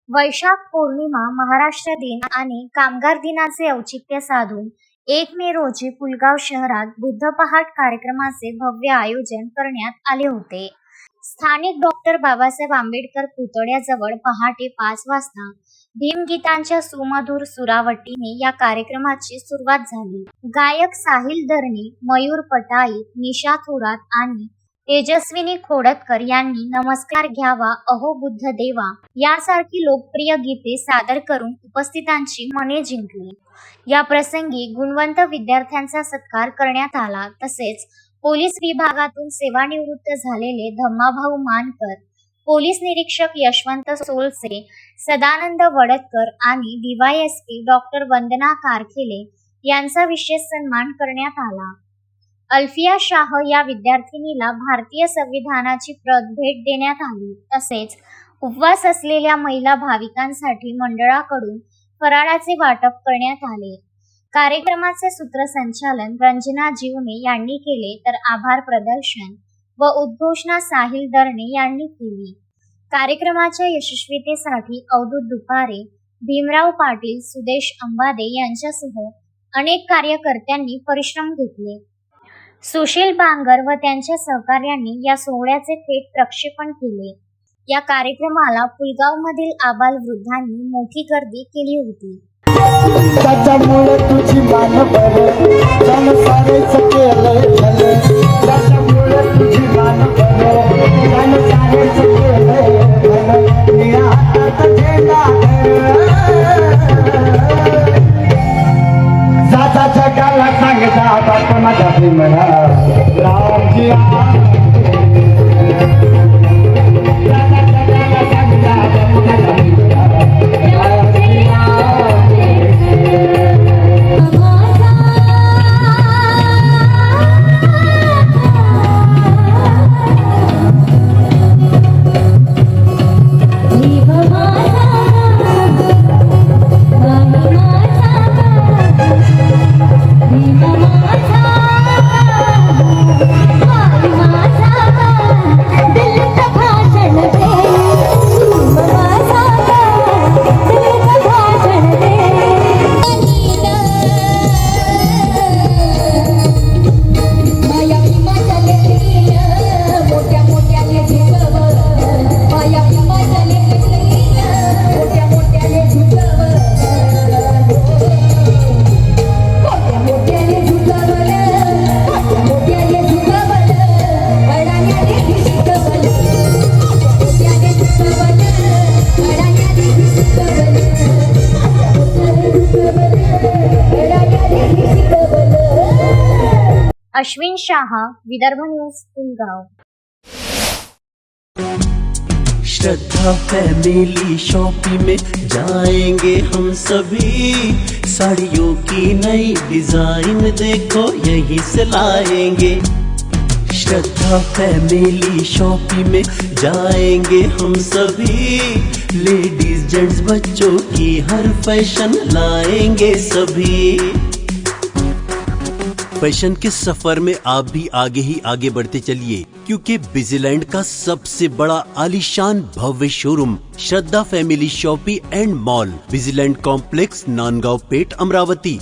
वैशाख पौर्णिमा, महाराष्ट्र दिन आणि कामगार दिनाचे औचित्य साधून 1 मे रोजी पुलगाव शहरात बुद्ध पहाट कार्यक्रमाचे भव्य आयोजन करण्यात आले होते. स्थानिक डॉ. बाबासाहेब आंबेडकर पुतळ्याजवळ पहाटे 5 वाजता भीमगीतांच्या सुमधुर सुरावटीने या कार्यक्रमाची सुरुवात झाली. गायक साहिल दरणी, मयूर पटाईत, निशा थोरात आणि तेजस्विनी खोडतकर यांनी नमस्कार घ्यावा, अहो बुद्ध देवा यासारखी लोकप्रिय गीते सादर करून उपस्थितांची मने जिंकली. या प्रसंगी गुणवंत विद्यार्थ्यांचा सत्कार करण्यात आला. तसेच पोलीस विभागातून सेवानिवृत्त झालेले धम्माभाऊ मानकर, पोलीस निरीक्षक यशवंत सोलसे, सदानंद वडतकर आणि DYSP डॉ. वंदना कारखेले यांचा विशेष सन्मान करण्यात आला. अल्फिया शाह या विद्यार्थिनीला भारतीय संविधानाची प्रत भेट देण्यात आली. तसेच उपवास असलेल्या महिला भाविकांसाठी मंडळाकडून फराळाचे वाटप करण्यात आले. कार्यक्रमाचे सूत्रसंचालन रंजना जीवने यांनी केले, तर आभार प्रदर्शन व उद्घोषणा साहिल दरणे यांनी केली. कार्यक्रमाच्या यशस्वीतेसाठी अवधूत दुपारे, भीमराव पाटील, सुदेश अंबादे यांच्यासह अनेक कार्यकर्त्यांनी परिश्रम घेतले. सुशील बांगर व त्यांच्या सहकार्यांनी या सोहळ्याचे थेट प्रक्षेपण केले. या कार्यक्रमाला पुलगावमधील आबालवृद्धांनी मोठी गर्दी केली होती. त्याच्यामुळे तुझी मान बरं जण सारेच केलं झालं. त्याच्यामुळे तुझी मान बरं जण सारेच केलं झालं. निळ्या हातात झेंडा जाता जगाला सांगता बाप माझा भीमराव रामजी अश्विन शाह, विदर्भ न्यूज, पुलगाव. श्रद्धा फैमिली शॉपिंग में जाएंगे हम सभी, साड़ियों की नई डिजाइन देखो यहीं से लाएंगे. श्रद्धा फैमिली शॉपिंग में जाएंगे हम सभी, लेडीज जेंट्स बच्चों की हर फैशन लाएंगे सभी. फैशन के सफर में आप भी आगे ही आगे बढ़ते चलिए, क्योंकि विजिलैंड का सबसे बड़ा आलीशान भव्य showroom Shraddha family shopping and mall, Vijiland complex, Nandgaon Peth, Amravati.